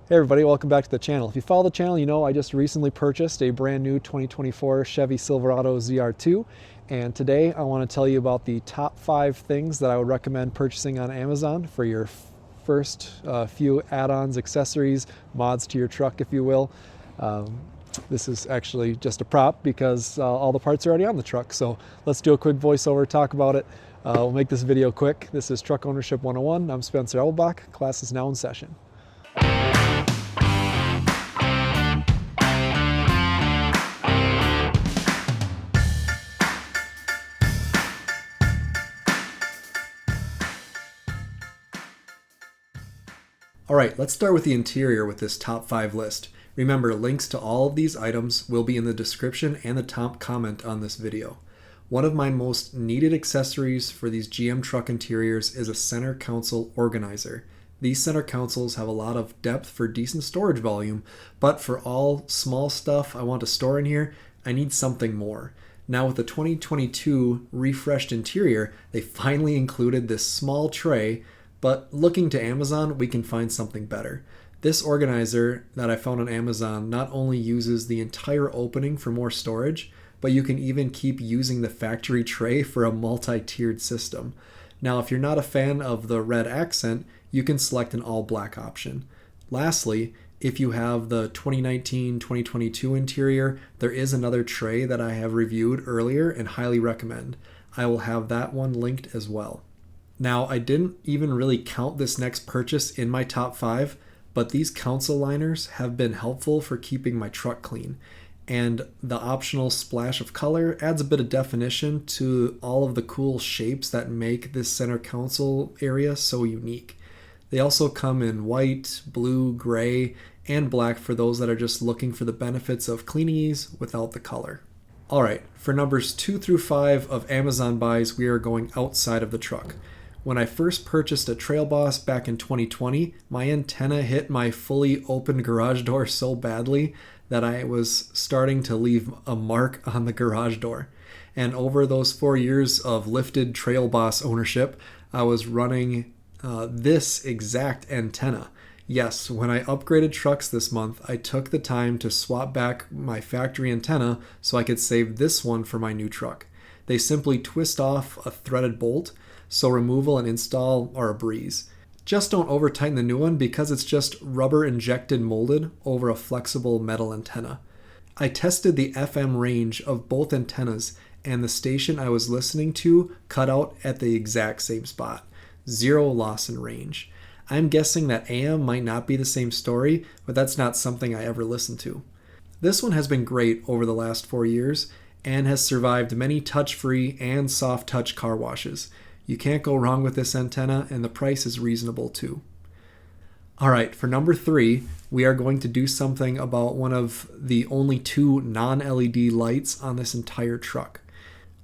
Hey everybody, welcome back to the channel. If you follow the channel, you know I just recently purchased a brand new 2024 Chevy Silverado ZR2, and today I want to tell you about the top 5 things that I would recommend purchasing on Amazon for your first few add-ons, accessories, mods to your truck, if you will. This is actually just a prop because all the parts are already on the truck, so let's do a quick voiceover, talk about it. We'll make this video quick. This is Truck Ownership 101. I'm Spencer Elbach. Class is now in session. All right, let's start with the interior with this top 5 list. Remember, links to all of these items will be in the description and the top comment on this video. One of my most needed accessories for these GM truck interiors is a center console organizer. These center consoles have a lot of depth for decent storage volume, but for all small stuff I want to store in here, I need something more. Now with the 2022 refreshed interior, they finally included this small tray, but looking to Amazon, we can find something better. This organizer that I found on Amazon not only uses the entire opening for more storage, but you can even keep using the factory tray for a multi-tiered system. Now, if you're not a fan of the red accent, you can select an all-black option. Lastly, if you have the 2019-2022 interior, there is another tray that I have reviewed earlier and highly recommend. I will have that one linked as well. Now, I didn't even really count this next purchase in my top 5, but these console liners have been helpful for keeping my truck clean. And the optional splash of color adds a bit of definition to all of the cool shapes that make this center console area so unique. They also come in white, blue, gray, and black for those that are just looking for the benefits of cleaning ease without the color. Alright, for numbers 2 through 5 of Amazon buys, we are going outside of the truck. When I first purchased a Trail Boss back in 2020, my antenna hit my fully open garage door so badly that I was starting to leave a mark on the garage door. And over those 4 years of lifted Trail Boss ownership, I was running this exact antenna. Yes, when I upgraded trucks this month, I took the time to swap back my factory antenna so I could save this one for my new truck. They simply twist off a threaded bolt, so removal and install are a breeze. Just don't over tighten the new one because it's just rubber injected molded over a flexible metal antenna. I tested the FM range of both antennas and the station I was listening to cut out at the exact same spot. 0 loss in range. I'm guessing that AM might not be the same story, but that's not something I ever listened to. This one has been great over the last 4 years and has survived many touch-free and soft-touch car washes. You can't go wrong with this antenna, and the price is reasonable too. Alright, for number 3, we are going to do something about one of the only 2 non-LED lights on this entire truck.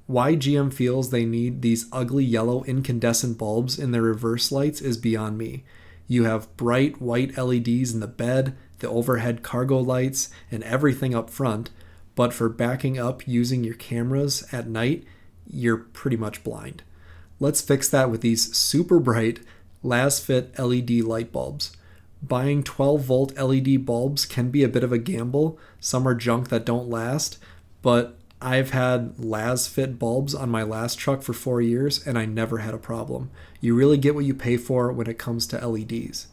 Why GM feels they need these ugly yellow incandescent bulbs in their reverse lights is beyond me. You have bright white LEDs in the bed, the overhead cargo lights, and everything up front, but for backing up using your cameras at night, you're pretty much blind. Let's fix that with these super bright Lasfit LED light bulbs. Buying 12-volt LED bulbs can be a bit of a gamble. Some are junk that don't last, but I've had Lasfit bulbs on my last truck for 4 years and I never had a problem. You really get what you pay for when it comes to LEDs.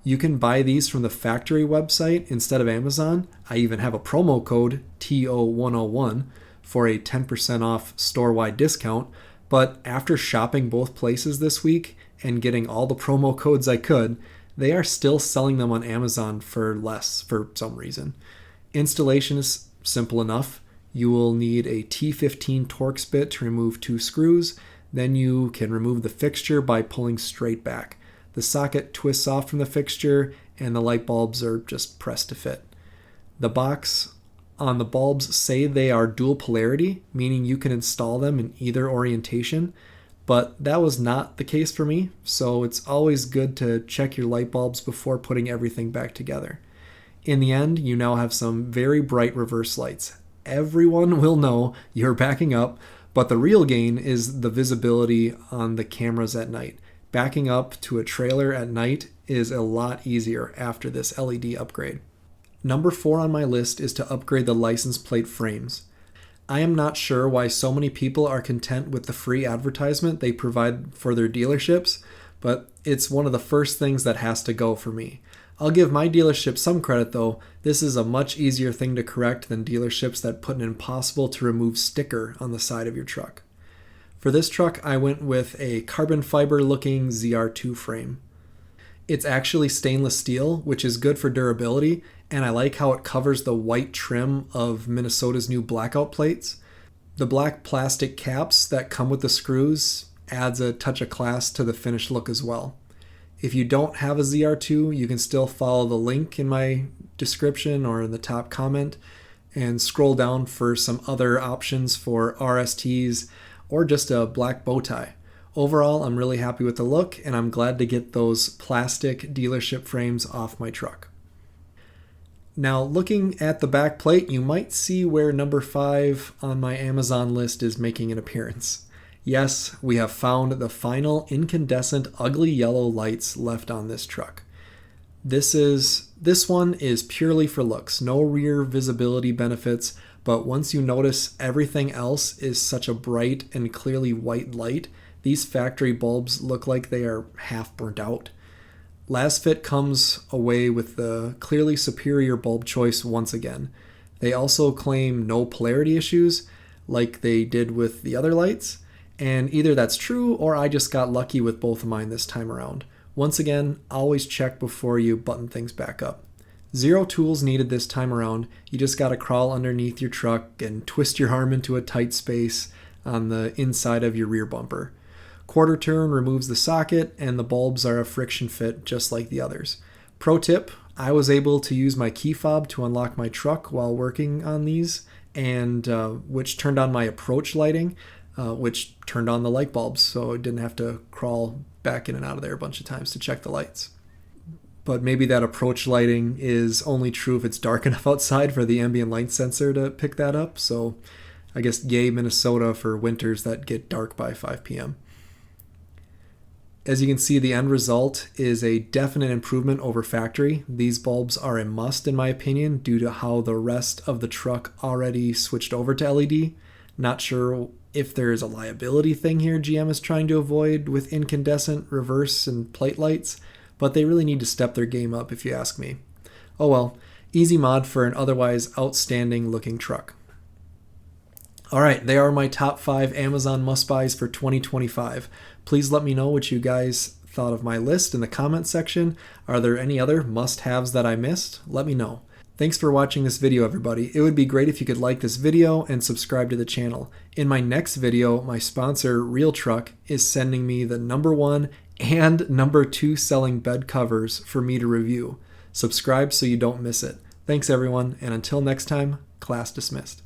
You can buy these from the factory website instead of Amazon. I even have a promo code TO101 for a 10% off store-wide discount. But after shopping both places this week and getting all the promo codes I could, they are still selling them on Amazon for less for some reason. Installation is simple enough. You will need a T15 Torx bit to remove 2 screws. Then you can remove the fixture by pulling straight back. The socket twists off from the fixture and the light bulbs are just pressed to fit. The box on the bulbs say they are dual polarity, meaning you can install them in either orientation, but that was not the case for me, so it's always good to check your light bulbs before putting everything back together. In the end, you now have some very bright reverse lights. Everyone will know you're backing up, but the real gain is the visibility on the cameras at night. Backing up to a trailer at night is a lot easier after this LED upgrade. Number 4 on my list is to upgrade the license plate frames. I am not sure why so many people are content with the free advertisement they provide for their dealerships, but it's one of the first things that has to go for me. I'll give my dealership some credit though. This is a much easier thing to correct than dealerships that put an impossible to remove sticker on the side of your truck. For this truck, I went with a carbon fiber looking ZR2 frame. It's actually stainless steel, which is good for durability, and I like how it covers the white trim of Minnesota's new blackout plates. The black plastic caps that come with the screws adds a touch of class to the finished look as well. If you don't have a ZR2, you can still follow the link in my description or in the top comment and scroll down for some other options for RSTs or just a black bow tie. Overall, I'm really happy with the look, and I'm glad to get those plastic dealership frames off my truck. Now, looking at the back plate, you might see where number 5 on my Amazon list is making an appearance. Yes, we have found the final incandescent ugly yellow lights left on this truck. This one is purely for looks, no rear visibility benefits, but once you notice everything else is such a bright and clearly white light, these factory bulbs look like they are half burnt out. Lasfit comes away with the clearly superior bulb choice once again. They also claim no polarity issues like they did with the other lights, and either that's true or I just got lucky with both of mine this time around. Once again, always check before you button things back up. Zero tools needed this time around. You just gotta crawl underneath your truck and twist your arm into a tight space on the inside of your rear bumper. Quarter turn removes the socket, and the bulbs are a friction fit just like the others. Pro tip, I was able to use my key fob to unlock my truck while working on these, and which turned on my approach lighting, which turned on the light bulbs, so I didn't have to crawl back in and out of there a bunch of times to check the lights. But maybe that approach lighting is only true if it's dark enough outside for the ambient light sensor to pick that up, so I guess yay Minnesota for winters that get dark by 5 p.m. As you can see, the end result is a definite improvement over factory. These bulbs are a must in my opinion due to how the rest of the truck already switched over to LED. Not sure if there's a liability thing here GM is trying to avoid with incandescent reverse and plate lights, but they really need to step their game up if you ask me. Oh well, easy mod for an otherwise outstanding looking truck. Alright, they are my top 5 Amazon must-buys for 2025. Please let me know what you guys thought of my list in the comments section. Are there any other must-haves that I missed? Let me know. Thanks for watching this video, everybody. It would be great if you could like this video and subscribe to the channel. In my next video, my sponsor, Real Truck, is sending me the number 1 and number 2 selling bed covers for me to review. Subscribe so you don't miss it. Thanks, everyone, and until next time, class dismissed.